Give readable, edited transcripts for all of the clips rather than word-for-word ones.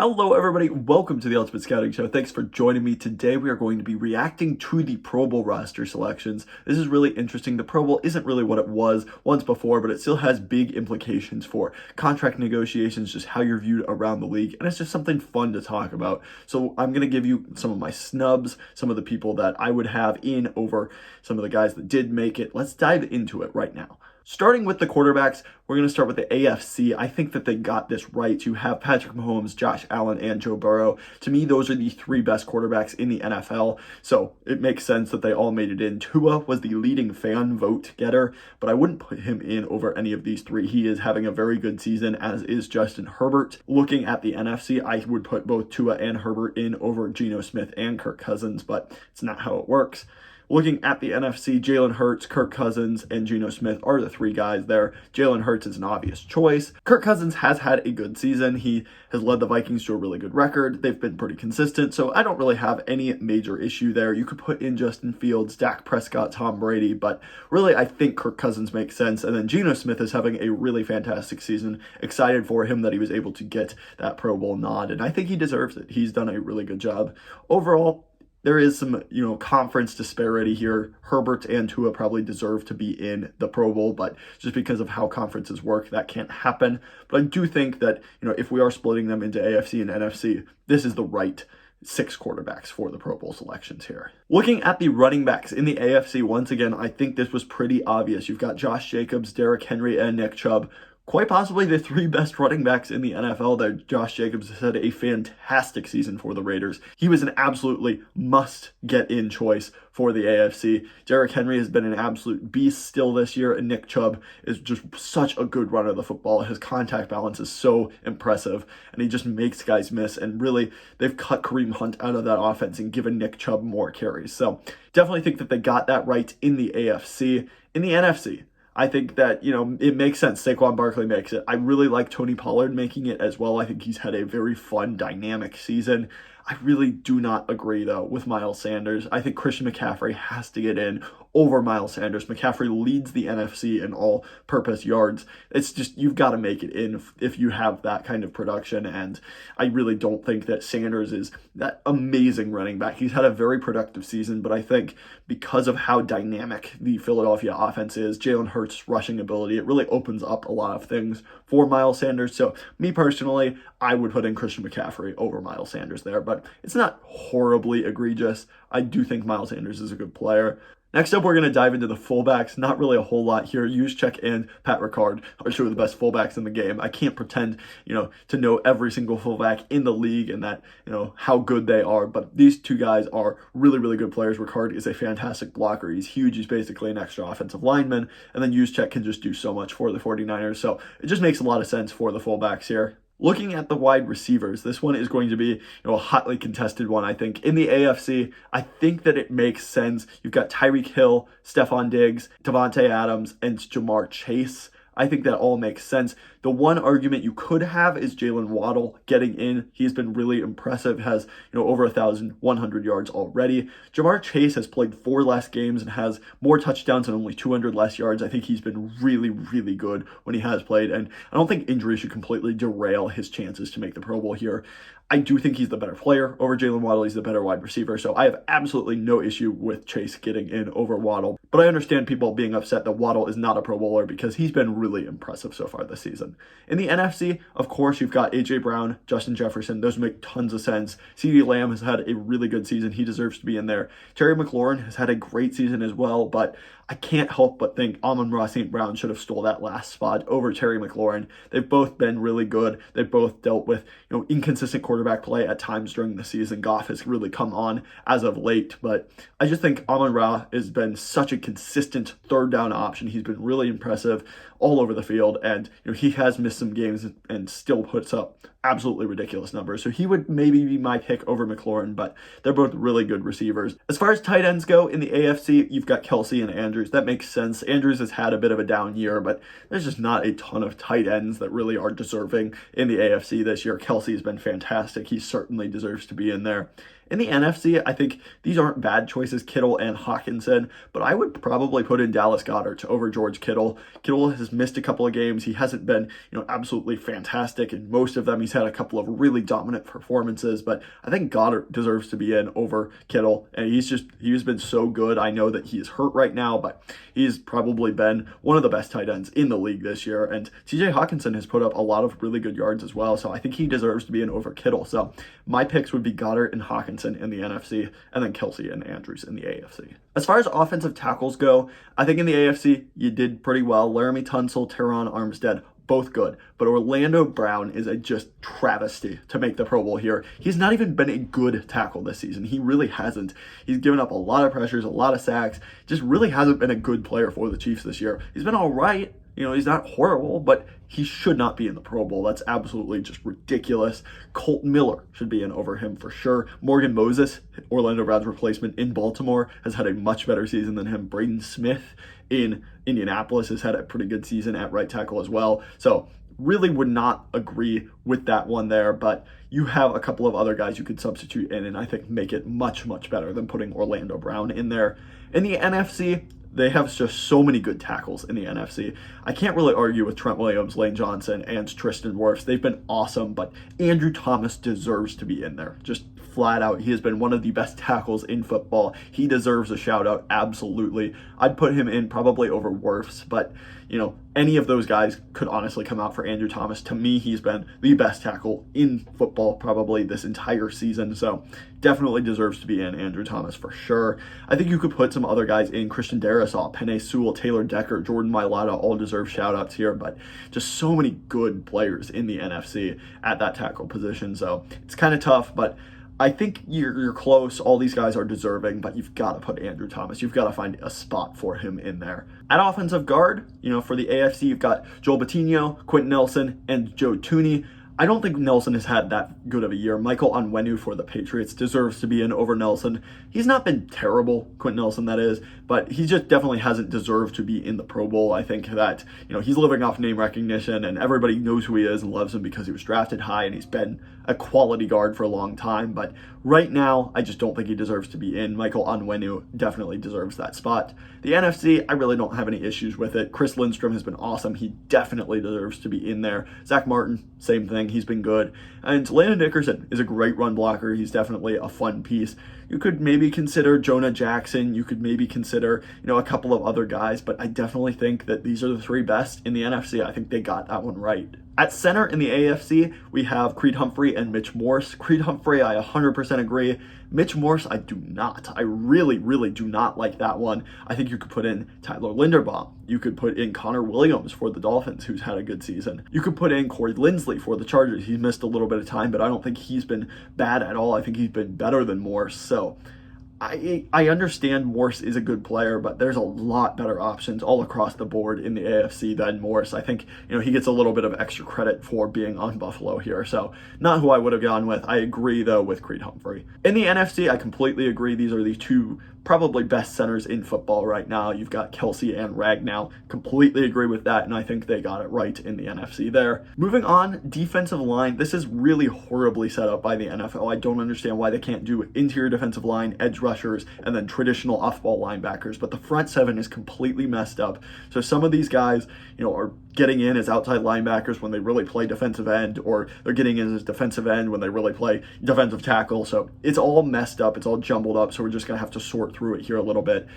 Hello everybody, welcome to the Ultimate Scouting Show. Thanks for joining me. Today we are going to be reacting to the Pro Bowl roster selections. This is really interesting. The Pro Bowl isn't really what it was once before, but it still has big implications for contract negotiations, just how you're viewed around the league, and it's just something fun to talk about. So I'm going to give you some of my snubs, some of the people that I would have in over some of the guys that did make it. Let's dive into it right now. Starting with the quarterbacks, we're going to start with the AFC. I think that they got this right. You have Patrick Mahomes, Josh Allen, and Joe Burrow. To me, those are the three best quarterbacks in the NFL, so it makes sense that they all made it in. Tua was the leading fan vote getter, but I wouldn't put him in over any of these three. He is having a very good season, as is Justin Herbert. Looking at the NFC, I would put both Tua and Herbert in over Geno Smith and Kirk Cousins, but it's not how it works. Looking at the NFC, Jalen Hurts, Kirk Cousins, and Geno Smith are the three guys there. Jalen Hurts is an obvious choice. Kirk Cousins has had a good season. He has led the Vikings to a really good record. They've been pretty consistent, so I don't really have any major issue there. You could put in Justin Fields, Dak Prescott, Tom Brady, but really I think Kirk Cousins makes sense. And then Geno Smith is having a really fantastic season. Excited for him that he was able to get that Pro Bowl nod, and I think he deserves it. He's done a really good job. Overall, there is some, conference disparity here. Herbert and Tua probably deserve to be in the Pro Bowl, but just because of how conferences work, that can't happen. But I do think that, if we are splitting them into AFC and NFC, this is the right 6 quarterbacks for the Pro Bowl selections here. Looking at the running backs in the AFC, once again, I think this was pretty obvious. You've got Josh Jacobs, Derrick Henry, and Nick Chubb. Quite possibly the 3 best running backs in the NFL there. Josh Jacobs has had a fantastic season for the Raiders. He was an absolutely must-get-in choice for the AFC. Derrick Henry has been an absolute beast still this year, and Nick Chubb is just such a good runner of the football. His contact balance is so impressive, and he just makes guys miss, and really, they've cut Kareem Hunt out of that offense and given Nick Chubb more carries. So definitely think that they got that right in the AFC. In the NFC, I think that, it makes sense. Saquon Barkley makes it. I really like Tony Pollard making it as well. I think he's had a very fun, dynamic season. I really do not agree, though, with Miles Sanders. I think Christian McCaffrey has to get in over Miles Sanders. McCaffrey leads the NFC in all-purpose yards. It's just, you've got to make it in if you have that kind of production, and I really don't think that Sanders is that amazing running back. He's had a very productive season, but I think because of how dynamic the Philadelphia offense is, Jalen Hurts' rushing ability, it really opens up a lot of things for Miles Sanders. So, me personally, I would put in Christian McCaffrey over Miles Sanders there, but it's not horribly egregious. I do think Miles Sanders is a good player. Next up, we're going to dive into the fullbacks. Not really a whole lot here. Juszczyk and Pat Ricard are two of the best fullbacks in the game. I can't pretend, to know every single fullback in the league and that, how good they are. But these two guys are really, really good players. Ricard is a fantastic blocker. He's huge. He's basically an extra offensive lineman. And then Juszczyk can just do so much for the 49ers. So it just makes a lot of sense for the fullbacks here. Looking at the wide receivers, this one is going to be a hotly contested one, I think. In the AFC, I think that it makes sense. You've got Tyreek Hill, Stephon Diggs, Davante Adams, and Jamar Chase. I think that all makes sense. The one argument you could have is Jalen Waddle getting in. He's been really impressive, has over 1,100 yards already. Jamar Chase has played 4 less games and has more touchdowns and only 200 less yards. I think he's been really, really good when he has played, and I don't think injury should completely derail his chances to make the Pro Bowl here. I do think he's the better player over Jalen Waddle. He's the better wide receiver, so I have absolutely no issue with Chase getting in over Waddle. But I understand people being upset that Waddle is not a Pro Bowler because he's been really impressive so far this season. In the NFC, of course, you've got A.J. Brown, Justin Jefferson. Those make tons of sense. CeeDee Lamb has had a really good season. He deserves to be in there. Terry McLaurin has had a great season as well, but I can't help but think Amon-Ra St. Brown should have stole that last spot over Terry McLaurin. They've both been really good. They've both dealt with inconsistent quarterback play at times during the season. Goff has really come on as of late, but I just think Amon-Ra has been such a consistent third down option. He's been really impressive all over the field, and he has missed some games and still puts up absolutely ridiculous numbers. So he would maybe be my pick over McLaurin, but they're both really good receivers. As far as tight ends go in the AFC, you've got Kelsey and Andrews. That makes sense. Andrews has had a bit of a down year, but there's just not a ton of tight ends that really are deserving in the AFC this year. Kelsey has been fantastic. He certainly deserves to be in there. In the NFC, I think these aren't bad choices, Kittle and Hawkinson, but I would probably put in Dallas Goedert over George Kittle. Kittle has missed a couple of games. He hasn't been, absolutely fantastic in most of them. He's had a couple of really dominant performances, but I think Goddard deserves to be in over Kittle, and he's been so good. I know that he's hurt right now, but he's probably been one of the best tight ends in the league this year, and TJ Hawkinson has put up a lot of really good yards as well, so I think he deserves to be in over Kittle. So my picks would be Goddard and Hawkinson in the NFC, and then Kelsey and Andrews in the AFC. As far as offensive tackles go, I think in the AFC, you did pretty well. Laramie Tunsil, Teron Armstead, both good, but Orlando Brown is a just travesty to make the Pro Bowl here. He's not even been a good tackle this season. He really hasn't. He's given up a lot of pressures, a lot of sacks, just really hasn't been a good player for the Chiefs this year. He's been all right. He's not horrible, but he should not be in the Pro Bowl. That's absolutely just ridiculous. Colton Miller should be in over him for sure. Morgan Moses, Orlando Brown's replacement in Baltimore, has had a much better season than him. Braden Smith in Indianapolis has had a pretty good season at right tackle as well. So really would not agree with that one there, but you have a couple of other guys you could substitute in and I think make it much, much better than putting Orlando Brown in there. In the NFC, they have just so many good tackles in the NFC. I can't really argue with Trent Williams, Lane Johnson, and Tristan Wirfs. They've been awesome, but Andrew Thomas deserves to be in there. Just flat out, he has been one of the best tackles in football. He deserves a shout out, absolutely. I'd put him in probably over Wirfs, but any of those guys could honestly come out for Andrew Thomas. To me, he's been the best tackle in football probably this entire season, so definitely deserves to be in, Andrew Thomas for sure. I think you could put some other guys in. Christian Darrisaw, Penei Sewell, Taylor Decker, Jordan Mailata all deserve shout outs here, but just so many good players in the NFC at that tackle position, so it's kind of tough, but I think you're close. All these guys are deserving, but you've got to put Andrew Thomas. You've got to find a spot for him in there. At offensive guard, for the AFC, you've got Joel Bitonio, Quentin Nelson, and Joe Thuney. I don't think Nelson has had that good of a year. Michael Onwenu for the Patriots deserves to be in over Nelson. He's not been terrible, Quentin Nelson that is, but he just definitely hasn't deserved to be in the Pro Bowl. I think that, he's living off name recognition and everybody knows who he is and loves him because he was drafted high and he's been a quality guard for a long time. But right now, I just don't think he deserves to be in. Michael Onwenu definitely deserves that spot. The NFC, I really don't have any issues with it. Chris Lindstrom has been awesome. He definitely deserves to be in there. Zach Martin, same thing. He's been good. And Landon Dickerson is a great run blocker. He's definitely a fun piece. You could maybe consider Jonah Jackson. You could maybe consider, a couple of other guys, but I definitely think that these are the three best in the NFC. I think they got that one right. At center in the AFC, we have Creed Humphrey and Mitch Morse. Creed Humphrey, I 100% agree. Mitch Morse, I do not. I really, really do not like that one. I think you could put in Tyler Linderbaum. You could put in Connor Williams for the Dolphins, who's had a good season. You could put in Corey Linsley for the Chargers. He's missed a little bit of time, but I don't think he's been bad at all. I think he's been better than Morse. So I understand Morse is a good player, but there's a lot better options all across the board in the AFC than Morse. I think, he gets a little bit of extra credit for being on Buffalo here. So not who I would have gone with. I agree, though, with Creed Humphrey. In the NFC, I completely agree. These are the two probably best centers in football right now. You've got Kelsey and Ragnow. Completely agree with that, and I think they got it right in the NFC there. Moving on, defensive line. This is really horribly set up by the NFL. I don't understand why they can't do interior defensive line, edge rushers, and then traditional off-ball linebackers, but the front seven is completely messed up. So some of these guys, are getting in as outside linebackers when they really play defensive end, or they're getting in as defensive end when they really play defensive tackle. So it's all messed up. It's all jumbled up. So we're just going to have to sort through it here a little bit.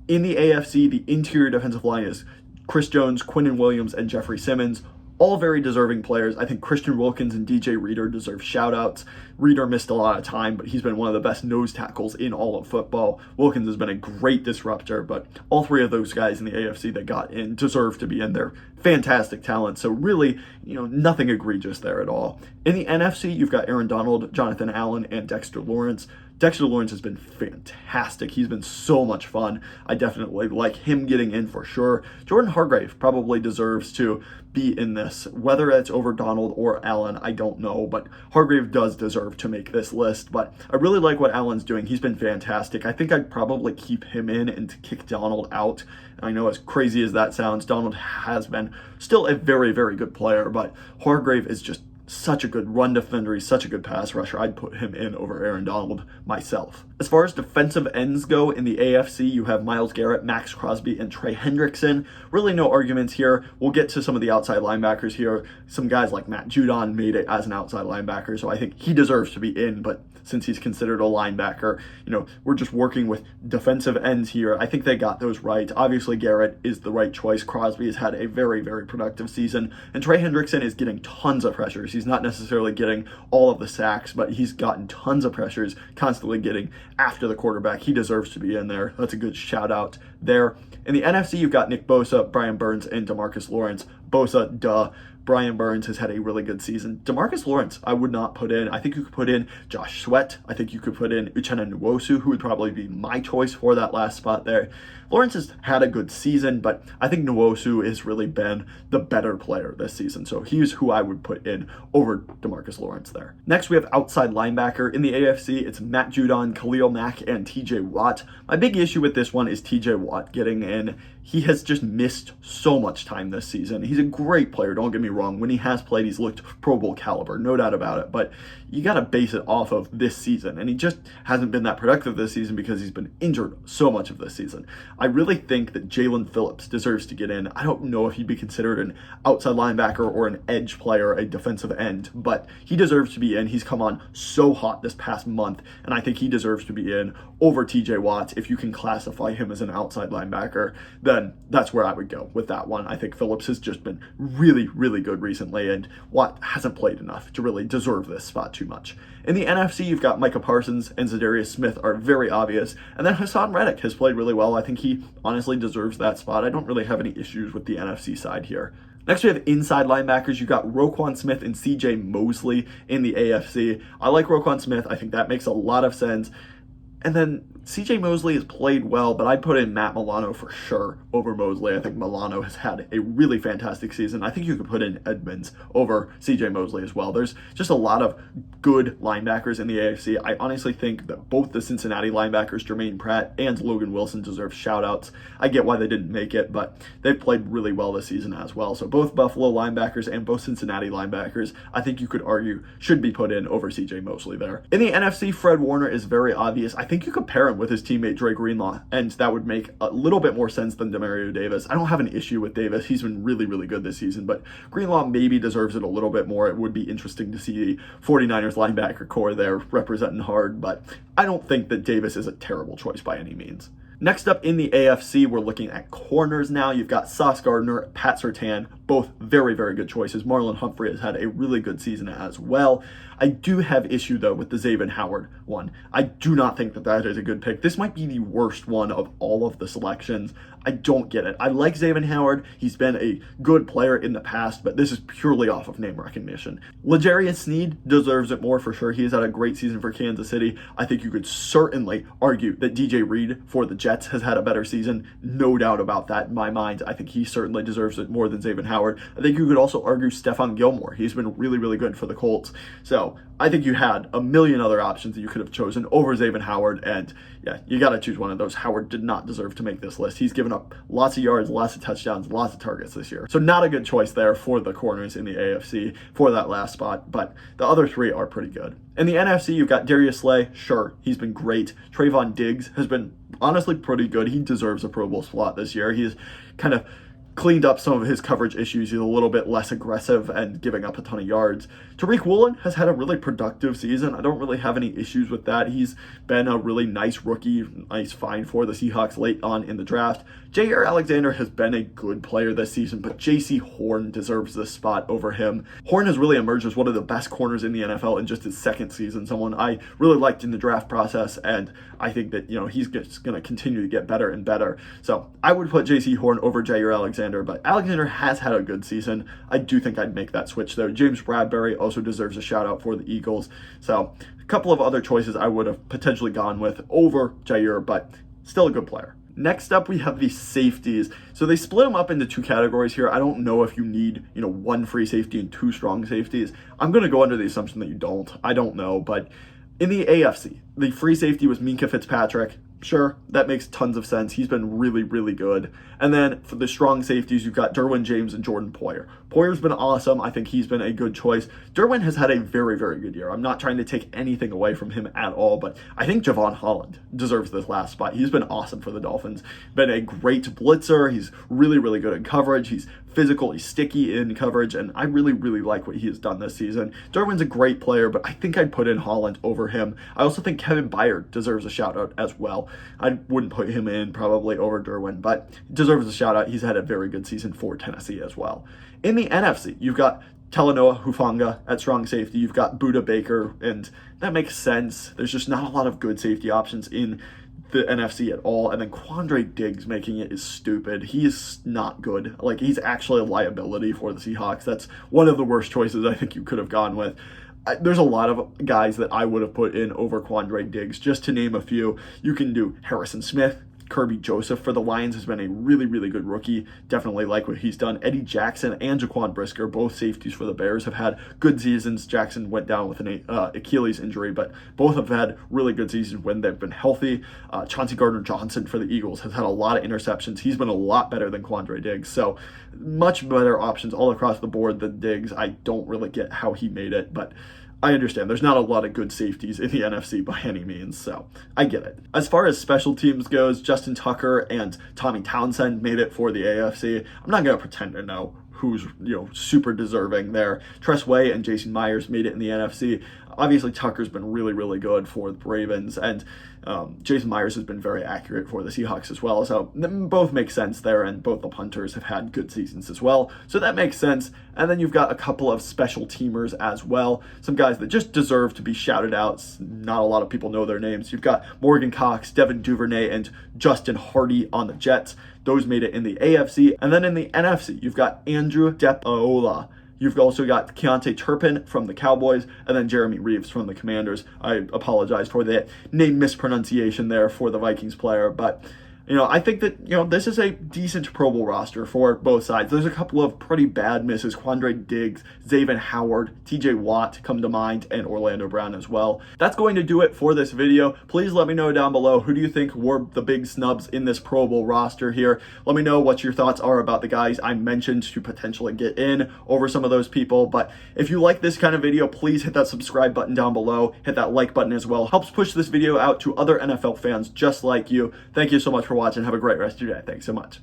In the AFC, the interior defensive line is Chris Jones, Quinnen Williams, and Jeffrey Simmons. All very deserving players. I think Christian Wilkins and DJ Reader deserve shout-outs. Reader missed a lot of time, but he's been one of the best nose tackles in all of football. Wilkins has been a great disruptor, but all three of those guys in the AFC that got in deserve to be in there. Fantastic talent. So really, nothing egregious there at all. In the NFC, you've got Aaron Donald, Jonathan Allen, and Dexter Lawrence. Dexter Lawrence has been fantastic. He's been so much fun. I definitely like him getting in for sure. Jordan Hargrave probably deserves to be in this. Whether it's over Donald or Allen, I don't know, but Hargrave does deserve to make this list. But I really like what Allen's doing. He's been fantastic. I think I'd probably keep him in and kick Donald out. I know, as crazy as that sounds, Donald has been still a very, very good player, but Hargrave is just such a good run defender. He's such a good pass rusher. I'd put him in over Aaron Donald myself. As far as defensive ends go in the AFC, you have Myles Garrett, Max Crosby, and Trey Hendrickson. Really no arguments here. We'll get to some of the outside linebackers here. Some guys like Matt Judon made it as an outside linebacker, so I think he deserves to be in, but since he's considered a linebacker, we're just working with defensive ends here. I think they got those right. Obviously, Garrett is the right choice. Crosby has had a very, very productive season, and Trey Hendrickson is getting tons of pressures. He's not necessarily getting all of the sacks, but he's gotten tons of pressures, constantly getting after the quarterback. He deserves to be in there. That's a good shout out there. In the NFC, you've got Nick Bosa, Brian Burns, and DeMarcus Lawrence. Bosa, duh. Brian Burns has had a really good season. DeMarcus Lawrence, I would not put in. I think you could put in Josh Sweat. I think you could put in Uchenna Nwosu, who would probably be my choice for that last spot there. Lawrence has had a good season, but I think Nwosu has really been the better player this season. So he's who I would put in over DeMarcus Lawrence there. Next, we have outside linebacker. In the AFC, it's Matt Judon, Khalil Mack, and TJ Watt. My big issue with this one is TJ Watt getting in. He has just missed so much time this season. He's a great player, don't get me wrong. When he has played, he's looked Pro Bowl caliber, no doubt about it. But you got to base it off of this season. And he just hasn't been that productive this season because he's been injured so much of this season. I really think that Jalen Phillips deserves to get in. I don't know if he'd be considered an outside linebacker or an edge player, a defensive end, but he deserves to be in. He's come on so hot this past month, and I think he deserves to be in over TJ Watt. If you can classify him as an outside linebacker, then that's where I would go with that one. I think Phillips has just been really, really good recently, and Watt hasn't played enough to really deserve this spot too much. In the NFC, you've got Micah Parsons and Zadarius Smith are very obvious, and then Hassan Reddick has played really well. I think he honestly deserves that spot. I don't really have any issues with the NFC side here. Next, we have inside linebackers. You've got Roquan Smith and CJ Mosley in the AFC. I like Roquan Smith. I think that makes a lot of sense. And then CJ Mosley has played well, but I'd put in Matt Milano for sure over Mosley. I think Milano has had a really fantastic season. I think you could put in Edmonds over CJ Mosley as well. There's just a lot of good linebackers in the AFC. I honestly think that both the Cincinnati linebackers, Jermaine Pratt and Logan Wilson, deserve shout-outs. I get why they didn't make it, but they've played really well this season as well. So both Buffalo linebackers and both Cincinnati linebackers, I think you could argue, should be put in over CJ Mosley there. In the NFC, Fred Warner is very obvious. I think you could pair him with his teammate Dre Greenlaw, and that would make a little bit more sense than Demario Davis. I don't have an issue with Davis. He's been really, really good this season, but Greenlaw maybe deserves it a little bit more. It would be interesting to see the 49ers linebacker core there representing hard, but I don't think that Davis is a terrible choice by any means. Next up in the AFC, we're looking at corners now. You've got Sauce Gardner, Pat Surtain, both very, very good choices. Marlon Humphrey has had a really good season as well. I do have issue, though, with the Xavier Howard one. I do not think that that is a good pick. This might be the worst one of all of the selections. I don't get it. I like Xavier Howard. He's been a good player in the past, but this is purely off of name recognition. L'Jarius Sneed deserves it more for sure. He has had a great season for Kansas City. I think you could certainly argue that DJ Reed for the Jets has had a better season. No doubt about that in my mind. I think he certainly deserves it more than Xavier Howard. I think you could also argue Stephon Gilmore. He's been really, really good for the Colts. So I think you had a million other options that you could have chosen over Xavier Howard, and yeah, you got to choose one of those. Howard did not deserve to make this list. He's given up lots of yards, lots of touchdowns, lots of targets this year. So not a good choice there for the corners in the AFC for that last spot, but the other three are pretty good. In the NFC, you've got Darius Slay. Sure, he's been great. Trayvon Diggs has been honestly pretty good. He deserves a Pro Bowl slot this year. He's kind of cleaned up some of his coverage issues. He's a little bit less aggressive and giving up a ton of yards. Tariq Woolen has had a really productive season. I don't really have any issues with that. He's been a really nice rookie, nice find for the Seahawks late on in the draft. Jair Alexander has been a good player this season, but J.C. Horn deserves this spot over him. Horn has really emerged as one of the best corners in the NFL in just his second season, someone I really liked in the draft process, and I think that, he's just going to continue to get better and better. So I would put J.C. Horn over Jair Alexander, but Alexander has had a good season. I do think I'd make that switch, though. James Bradbury also deserves a shout-out for the Eagles. So a couple of other choices I would have potentially gone with over Jair, but still a good player. Next up, we have the safeties. So they split them up into two categories here. I don't know if you need, one free safety and two strong safeties. I'm going to go under the assumption that you don't. I don't know, but in the AFC, the free safety was Minkah Fitzpatrick. Sure, that makes tons of sense. He's been really, really good. And then for the strong safeties, you've got Derwin James and Jordan Poyer. Poyer's been awesome. I think he's been a good choice. Derwin has had a very, very good year. I'm not trying to take anything away from him at all, but I think Javon Holland deserves this last spot. He's been awesome for the Dolphins. Been a great blitzer. He's really, really good in coverage. He's physical, he's sticky in coverage, and I really, really like what he has done this season. Derwin's a great player, but I think I'd put in Holland over him. I also think Kevin Byard deserves a shout out as well. I wouldn't put him in probably over Derwin, but deserves a shout out. He's had a very good season for Tennessee as well. In the NFC, you've got Talanoa Hufanga at strong safety. You've got Buda Baker, and that makes sense. There's just not a lot of good safety options in the NFC at all. And then Quandre Diggs making it is stupid. He is not good. Like, he's actually a liability for the Seahawks. That's one of the worst choices I think you could have gone with. There's a lot of guys that I would have put in over Quandre Diggs, just to name a few. You can do Harrison Smith. Kirby Joseph for the Lions has been a really, really good rookie. Definitely like what he's done. Eddie Jackson and Jaquan Brisker, both safeties for the Bears, have had good seasons. Jackson went down with an Achilles injury, but both have had really good seasons when they've been healthy. Chauncey Gardner-Johnson for the Eagles has had a lot of interceptions. He's been a lot better than Quandre Diggs, so much better options all across the board than Diggs. I don't really get how he made it, but I understand there's not a lot of good safeties in the NFC by any means, so I get it. As far as special teams goes, Justin Tucker and Tommy Townsend made it for the AFC. I'm not going to pretend to know who's super deserving there. Tress Way and Jason Myers made it in the NFC. Obviously, Tucker's been really, really good for the Ravens, and Jason Myers has been very accurate for the Seahawks as well. So both make sense there, and both the punters have had good seasons as well. So that makes sense. And then you've got a couple of special teamers as well. Some guys that just deserve to be shouted out. Not a lot of people know their names. You've got Morgan Cox, Devin Duvernay, and Justin Hardy on the Jets. Those made it in the AFC. And then in the NFC, you've got Andrew Depaola. You've also got Keontae Turpin from the Cowboys, and then Jeremy Reeves from the Commanders. I apologize for the name mispronunciation there for the Vikings player, but I think that, this is a decent Pro Bowl roster for both sides. There's a couple of pretty bad misses. Quandre Diggs, Xavier Howard, TJ Watt come to mind, and Orlando Brown as well. That's going to do it for this video. Please let me know down below, who do you think were the big snubs in this Pro Bowl roster here? Let me know what your thoughts are about the guys I mentioned to potentially get in over some of those people. But if you like this kind of video, please hit that subscribe button down below. Hit that like button as well. Helps push this video out to other NFL fans just like you. Thank you so much for watching. Have a great rest of your day. Thanks so much.